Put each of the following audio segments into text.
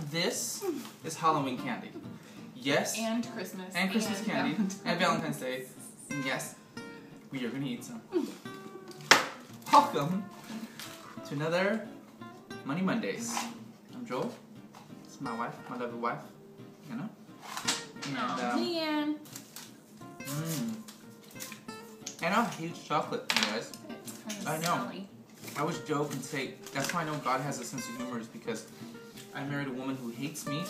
this is Halloween candy. Yes. And Christmas. And Christmas candy. Valentine's. And Valentine's Day. And yes, we are going to eat some. Welcome to another Money Mondays. I'm Joel. This is my wife, my lovely wife, Anna. And, man. And a huge chocolate, you guys. It's kind of I know. smelly. I always joke and say, that's why I know God has a sense of humor, is because I married a woman who hates meat,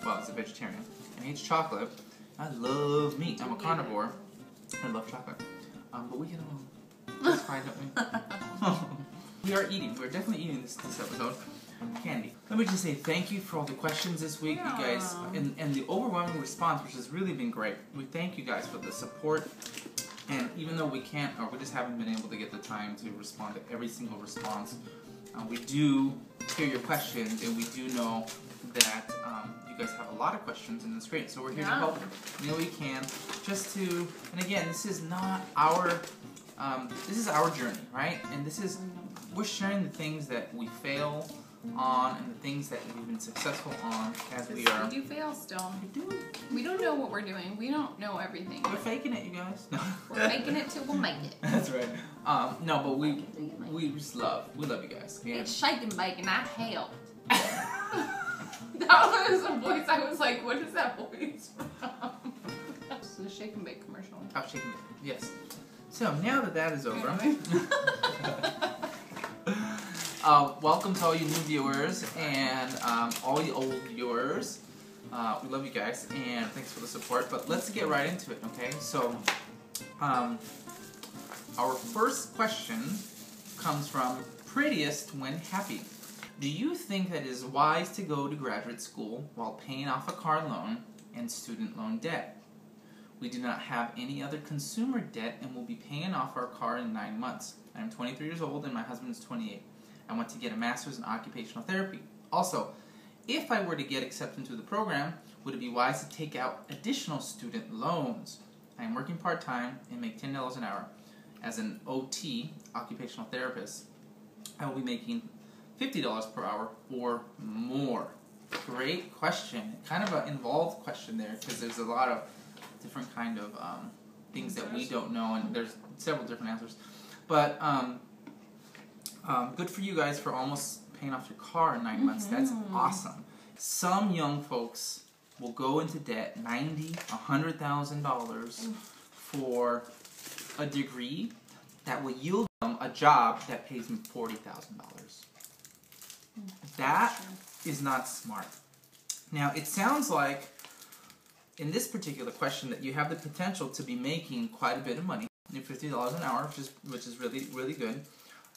well, is a vegetarian, and hates chocolate. I love meat. I'm a carnivore. I love chocolate. But we get along. That's fine, don't we? We are eating. We're definitely eating this episode. Candy. Let me just say thank you for all the questions this week, you guys, and the overwhelming response, which has really been great. We thank you guys for the support. And even though we can't, or we just haven't been able to get the time to respond to every single response, we do hear your questions, and we do know that you guys have a lot of questions, and it's great. So we're here to help any way we can, just to, and again, this is not our, this is our journey, right? And this is, we're sharing the things that we fail on and the things that we've been successful on as we are. We do fail still. We do. We don't know what we're doing. We don't know everything. We're faking it, you guys. No. We're making it till we'll make it. That's right. No, but we just love you guys. Yeah. It's shake and bake and I help. That was a voice. I was like, what is that voice from? It's the shake and bake commercial. Top shaking. Yes. So now that is over. Anyway. Welcome to all you new viewers and all you old viewers. We love you guys and thanks for the support. But let's get right into it, okay? So, our first question comes from Prettiest When Happy. Do you think that it is wise to go to graduate school while paying off a car loan and student loan debt? We do not have any other consumer debt and will be paying off our car in 9 months. I am 23 years old and my husband is 28. I want to get a master's in occupational therapy. Also, if I were to get accepted into the program, would it be wise to take out additional student loans? I am working part-time and make $10 an hour. As an OT, occupational therapist, I will be making $50 per hour or more. Great question. Kind of an involved question there because there's a lot of different kind of things that we don't know, and there's several different answers. But good for you guys for almost paying off your car in 9 months. That's awesome. Some young folks will go into debt $90,000, $100,000 for a degree that will yield them a job that pays them $40,000. That is not smart. Now, it sounds like in this particular question that you have the potential to be making quite a bit of money, $50 an hour, which is really, really good.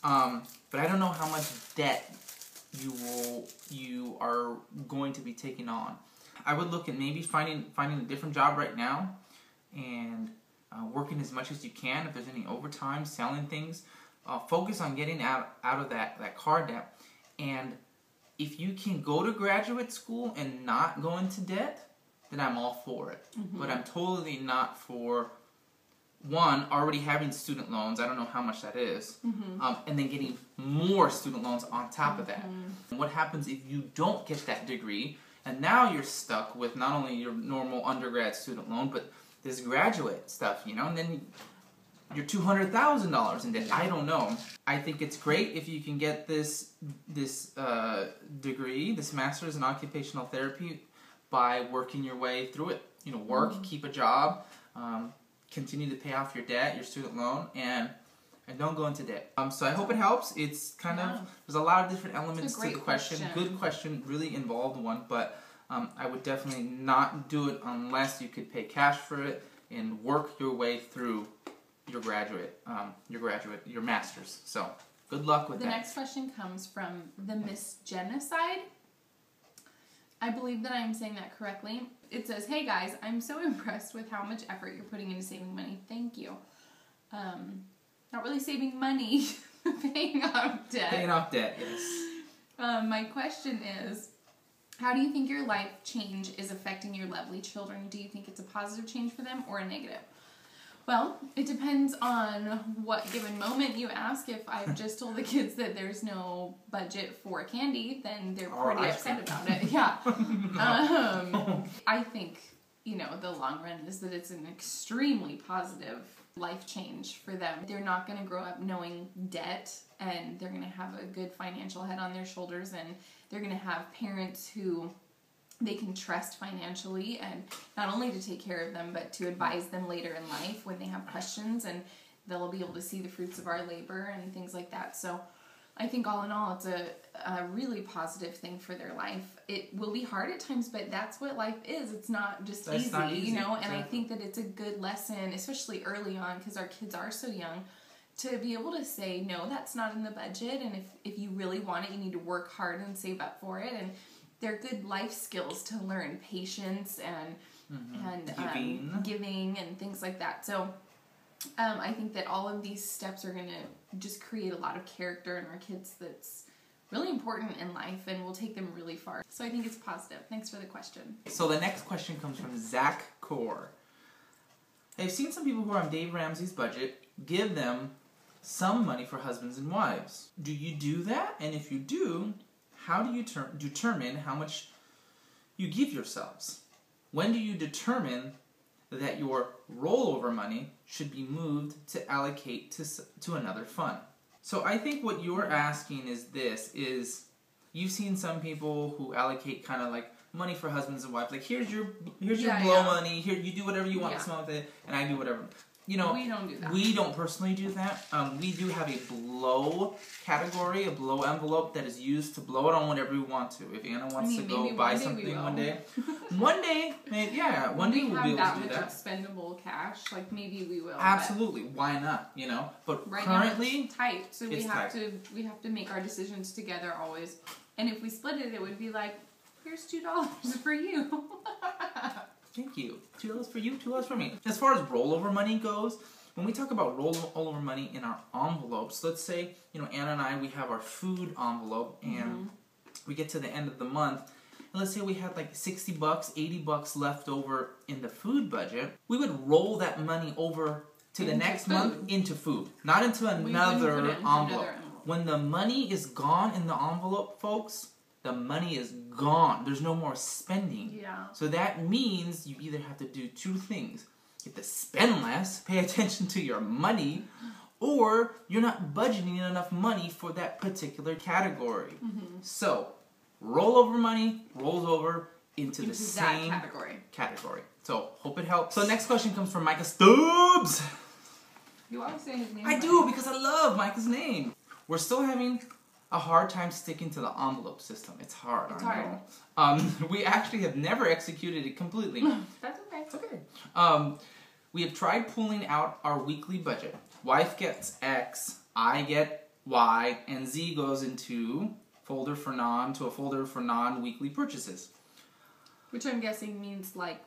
But I don't know how much debt you are going to be taking on. I would look at maybe finding a different job right now and working as much as you can. If there's any overtime, selling things, focus on getting out of that car debt. And if you can go to graduate school and not go into debt, then I'm all for it. But I'm totally not for, one, already having student loans, I don't know how much that is, and then getting more student loans on top of that. And what happens if you don't get that degree, and now you're stuck with not only your normal undergrad student loan, but this graduate stuff, you know, and then you're $200,000 in debt. I don't know. I think it's great if you can get this degree, this master's in occupational therapy, by working your way through it. You know, work, keep a job, continue to pay off your debt, your student loan, and don't go into debt. So I hope it helps. It's kind of, there's a lot of different elements to the question. Good question, really involved one, but I would definitely not do it unless you could pay cash for it and work your way through your your master's. So good luck with that. The next question comes from the Miss Genocide. I believe that I'm saying that correctly. It says, hey guys, I'm so impressed with how much effort you're putting into saving money. Thank you. Not really saving money, paying off debt. Paying off debt, yes. My question is, how do you think your life change is affecting your lovely children? Do you think it's a positive change for them or a negative? Well, it depends on what given moment you ask. If I've just told the kids that there's no budget for candy, then they're pretty upset about it. Yeah. I think, the long run is that it's an extremely positive life change for them. They're not going to grow up knowing debt, and they're going to have a good financial head on their shoulders, and they're going to have parents who they can trust financially, and not only to take care of them, but to advise them later in life when they have questions, and they'll be able to see the fruits of our labor and things like that. So I think all in all, it's a really positive thing for their life. It will be hard at times, but that's what life is. It's not just easy, and exactly. I think that it's a good lesson, especially early on, because our kids are so young, to be able to say, no, that's not in the budget, and if you really want it, you need to work hard and save up for it. And they're good life skills to learn, patience and giving and things like that. So I think that all of these steps are going to just create a lot of character in our kids that's really important in life and will take them really far. So I think it's positive. Thanks for the question. So the next question comes from Zach Core. I've seen some people who are on Dave Ramsey's budget give them some money for husbands and wives. Do you do that? And if you do, how do you determine how much you give yourselves? When do you determine that your rollover money should be moved to allocate to another fund? So I think what you're asking is you've seen some people who allocate kind of like money for husbands and wives. Like, here's your blow money. Here, you do whatever you want to smell with it, and I do whatever. We don't do that. We don't personally do that. We do have a blow category, a blow envelope that is used to blow it on whatever we want to. If Anna wants to go buy something one day, one day we'll be able to do that. We have that with expendable cash. Like, maybe we will. Absolutely, why not? But right currently now it's tight, so we have to make our decisions together always. And if we split it, it would be like, here's $2 for you. Thank you. $2 for you, $2 for me. As far as rollover money goes, when we talk about rollover money in our envelopes, let's say, Anna and I, we have our food envelope, and we get to the end of the month, and let's say we had like $60, $80 left over in the food budget, we would roll that money over to the next month into food, not into another envelope. When the money is gone in the envelope, folks, the money is gone. There's no more spending. Yeah. So that means you either have to do two things. You have to spend less, pay attention to your money, or you're not budgeting enough money for that particular category. So, rollover money rolls over into the same category. So, hope it helps. So, next question comes from Micah Stubbs. You always say his name. I do, because I love Micah's name. We're still having a hard time sticking to the envelope system. It's hard. It's hard. We actually have never executed it completely. That's okay. It's okay. We have tried pulling out our weekly budget. Wife gets X, I get Y, and Z goes into a folder for non-weekly purchases. Which I'm guessing means like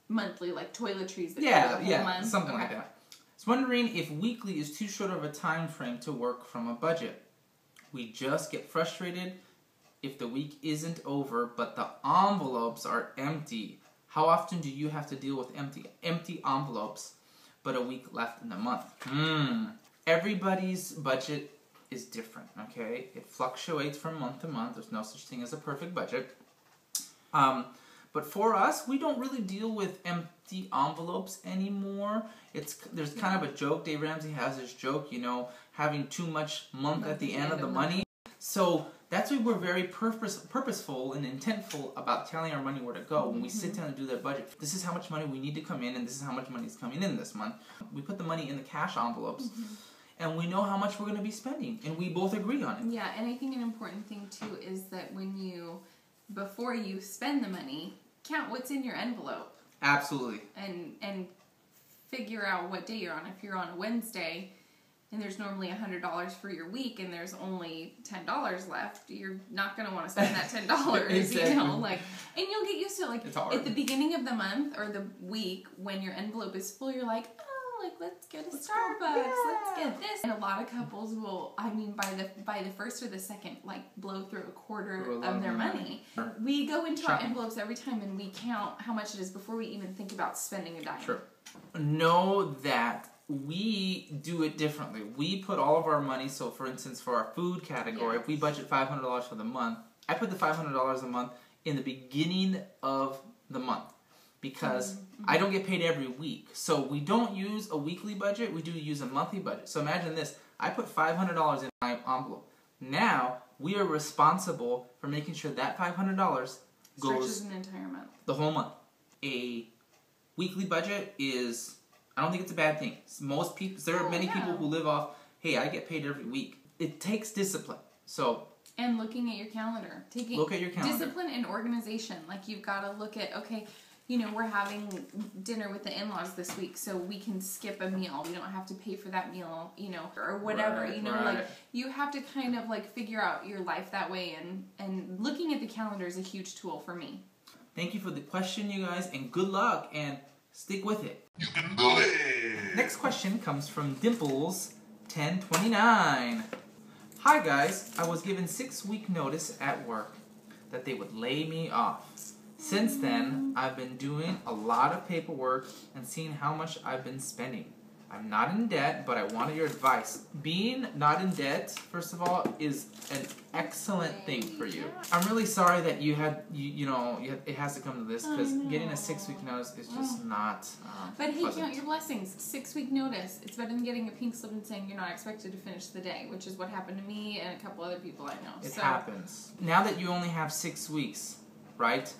monthly, like toiletries. That something like that. I was wondering if weekly is too short of a time frame to work from a budget. We just get frustrated if the week isn't over, but the envelopes are empty. How often do you have to deal with empty envelopes, but a week left in the month? Everybody's budget is different, okay? It fluctuates from month to month. There's no such thing as a perfect budget. But for us, we don't really deal with empty envelopes anymore. There's kind of a joke. Dave Ramsey has this joke, having too much month at the end of the money. So that's why we're very purposeful and intentful about telling our money where to go. When we sit down and do that budget, this is how much money we need to come in, and this is how much money is coming in this month. We put the money in the cash envelopes, and we know how much we're going to be spending, and we both agree on it. Yeah, and I think an important thing, too, is that before you spend the money, count what's in your envelope. Absolutely. And figure out what day you're on. If you're on a Wednesday and there's normally $100 for your week and there's only $10 left, you're not going to want to spend that $10. Exactly. And you'll get used to it. It's hard. At the beginning of the month or the week when your envelope is full, you're like, like, let's get a Starbucks, let's get this. And a lot of couples will, I mean, by the first or the second, like, blow through a quarter of their money. We go into our envelopes every time and we count how much it is before we even think about spending a dime. Sure. Know that we do it differently. We put all of our money, so for instance, for our food category, if we budget $500 for the month, I put the $500 a month in the beginning of the month because I don't get paid every week. So we don't use a weekly budget, we do use a monthly budget. So imagine this, I put $500 in my envelope. Now, we are responsible for making sure that $500 goes stretches an entire month. The whole month. A weekly budget is, I don't think it's a bad thing. Most people, there are many people who live off, hey, I get paid every week. It takes discipline. So, and looking at your calendar. Look at your calendar. Discipline and organization. Like, you've got to look at, okay, you know, we're having dinner with the in-laws this week, so we can skip a meal. We don't have to pay for that meal, you know, or whatever. Right, you know, like, you have to kind of, like, figure out your life that way, and looking at the calendar is a huge tool for me. Thank you for the question, you guys, and good luck, and stick with it. You can do it! Next question comes from Dimples1029. Hi guys, I was given 6-week notice at work that they would lay me off. Since then, I've been doing a lot of paperwork and seeing how much I've been spending. I'm not in debt, but I wanted your advice. Being not in debt, first of all, is an excellent thing for you. I'm really sorry that you had, it has to come to this, because getting a 6-week notice is just not But hey, pleasant. count your blessings. 6-week notice. It's better than getting a pink slip and saying you're not expected to finish the day, which is what happened to me and a couple other people I know. It happens. Now that you only have 6 weeks, right?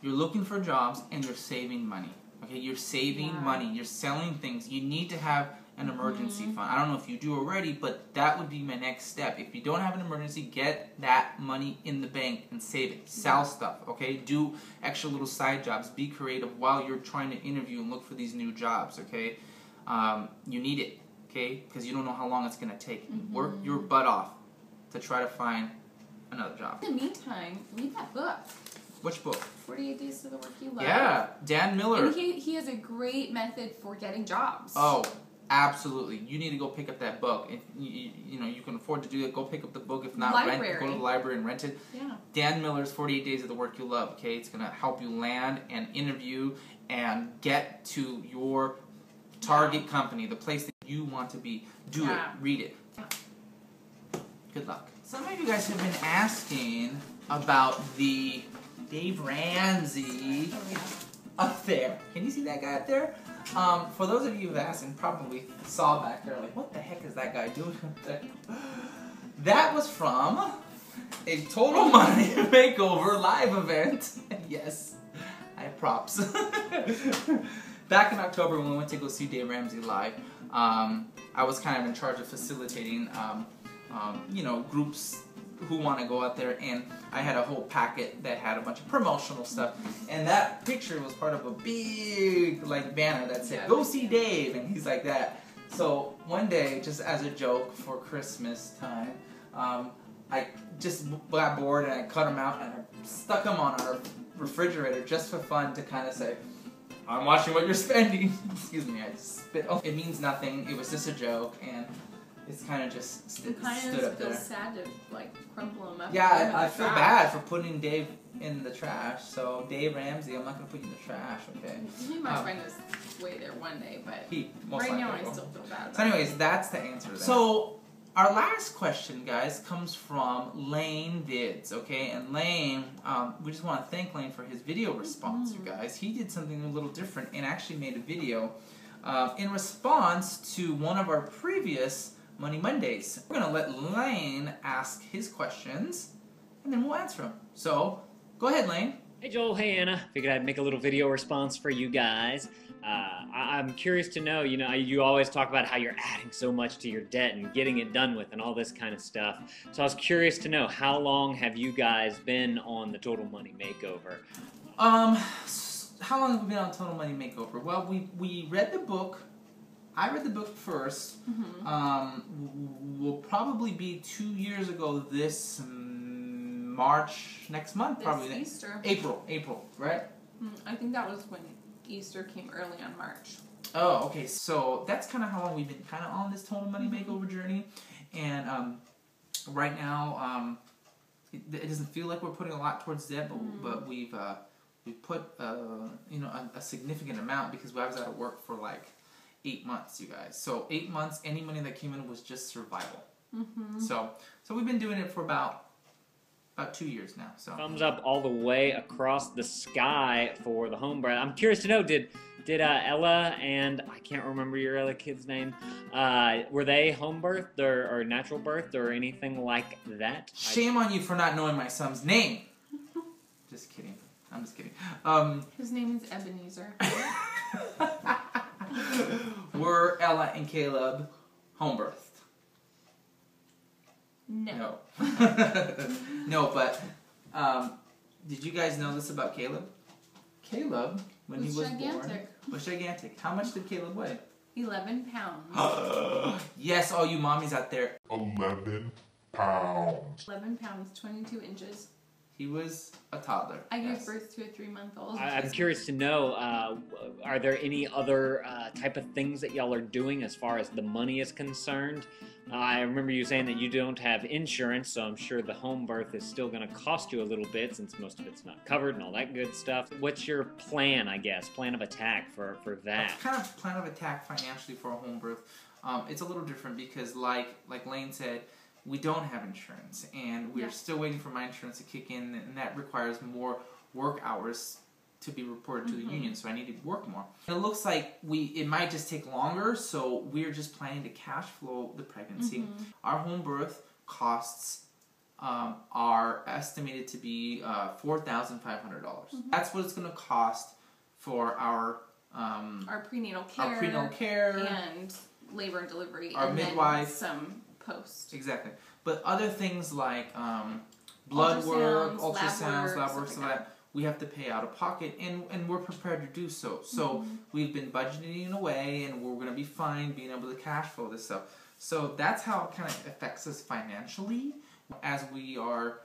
You're looking for jobs and you're saving money. Okay, you're saving money. You're selling things. You need to have an emergency fund. I don't know if you do already, but that would be my next step. If you don't have an emergency, get that money in the bank and save it. Sell stuff, okay? Do extra little side jobs. Be creative while you're trying to interview and look for these new jobs, okay? You need it, okay? Because you don't know how long it's going to take. Work your butt off to try to find another job. In the meantime, read that book. Which book? 48 Days to the Work You Love. Yeah, Dan Miller. And he has a great method for getting jobs. Oh, absolutely. You need to go pick up that book. If you can afford to do it, go pick up the book. If not, go to the library and rent it. Yeah. Dan Miller's 48 Days of the Work You Love, okay? It's going to help you land and interview and get to your target company, the place that you want to be. Do it. Read it. Good luck. Some of you guys have been asking about the Dave Ramsey up there. Can you see that guy up there? For those of you who've asked and probably saw back there, like, what the heck is that guy doing up there? That was from a Total Money Makeover live event. Yes, I have props. Back in October when we went to go see Dave Ramsey live, I was kind of in charge of facilitating, groups who want to go out there, and I had a whole packet that had a bunch of promotional stuff, and that picture was part of a big banner that said "Go see Dave," and he's like that. So one day, just as a joke for Christmas time, I just got bored and I cut them out and I stuck them on our refrigerator just for fun to kind of say, "I'm watching what you're spending." Excuse me, I just spit. Oh, it means nothing. It was just a joke, and it's kind of just stood up there. It feels sad to crumple them up. Yeah, I feel bad for putting Dave in the trash. So Dave Ramsey, I'm not gonna put you in the trash, okay? He might find his way there one day, but right now I still feel bad. So anyways, that's the answer to that. So our last question, guys, comes from Lane Vids, okay? And Lane, we just want to thank Lane for his video response, you guys. He did something a little different and actually made a video in response to one of our previous Money Mondays. We're going to let Lane ask his questions, and then we'll answer them. So, go ahead, Lane. Hey Joel, hey Anna. Figured I'd make a little video response for you guys. I'm curious to know, you always talk about how you're adding so much to your debt and getting it done with and all this kind of stuff. So I was curious to know, how long have you guys been on the Total Money Makeover? How long have we been on Total Money Makeover? Well, we read the book. I read the book first. Will probably be 2 years ago this March, next month, probably. Easter. April, right? I think that was when Easter came early on March. Oh, okay. So that's kind of how long we've been kind of on this total money makeover journey, and right now it doesn't feel like we're putting a lot towards debt, but we've put a significant amount because I was out of work for like 8 months, you guys. So 8 months, any money that came in was just survival. So we've been doing it for about 2 years now. So thumbs up all the way across the sky for the home birth. I'm curious to know, did Ella and I can't remember your other kid's name, were they home birthed or natural birthed or anything like that? Shame on you for not knowing my son's name. Just kidding. I'm just kidding. His name is Ebenezer. Were Ella and Caleb home birthed? No. No, but did you guys know this about Caleb? Caleb, when he was born, was gigantic. How much did Caleb weigh? 11 pounds. Yes, all you mommies out there. 11 pounds. 11 pounds, 22 inches. He was a toddler. I gave birth to a 3-month-old. I'm curious to know, are there any other type of things that y'all are doing as far as the money is concerned? I remember you saying that you don't have insurance, so I'm sure the home birth is still going to cost you a little bit since most of it's not covered and all that good stuff. What's your plan, I guess, plan of attack for that? Kind of plan of attack financially for a home birth. It's a little different because like Lane said, we don't have insurance, and we're still waiting for my insurance to kick in, and that requires more work hours to be reported to the union, so I need to work more. It looks like it might just take longer, so we're just planning to cash flow the pregnancy. Our home birth costs are estimated to be $4,500. That's what it's going to cost for our prenatal care. Our prenatal care. And labor and delivery. Our and midwife. Then some post. Exactly. But other things like blood work, ultrasounds, lab work, so that we have to pay out of pocket, and we're prepared to do so. So we've been budgeting away, and we're going to be fine being able to cash flow this stuff. So that's how it kind of affects us financially as we are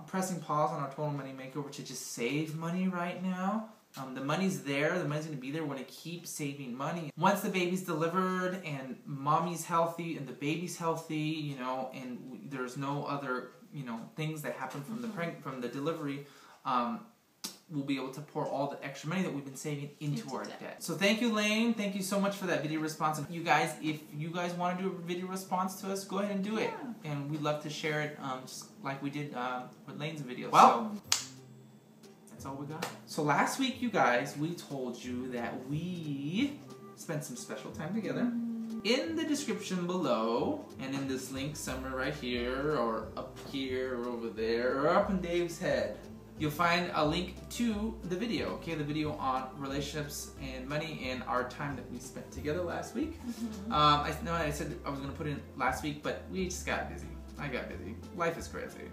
pressing pause on our total money makeover to just save money right now. The money's there. The money's going to be there. We're going to keep saving money. Once the baby's delivered and mommy's healthy and the baby's healthy, and there's no other, things that happen from the delivery, we'll be able to pour all the extra money that we've been saving into our debt. So thank you, Lane. Thank you so much for that video response. And you guys, if you guys want to do a video response to us, go ahead and do it. And we'd love to share it just like we did with Lane's video. Well, that's all we got. So last week, you guys, we told you that we spent some special time together. In the description below, and in this link somewhere right here, or up here, or over there, or up in Dave's head, you'll find a link to the video, okay? The video on relationships and money and our time that we spent together last week. I know I said I was going to put it in last week, but we just got busy. I got busy. Life is crazy.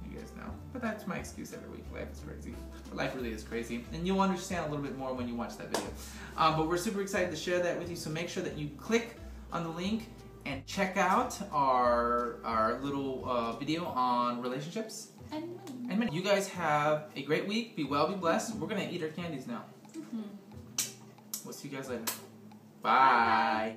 You guys know. But that's my excuse every week. Life is crazy. But life really is crazy. And you'll understand a little bit more when you watch that video. But we're super excited to share that with you, so make sure that you click on the link and check out our little video on relationships. And you guys have a great week. Be well, be blessed. We're going to eat our candies now. We'll see you guys later. Bye.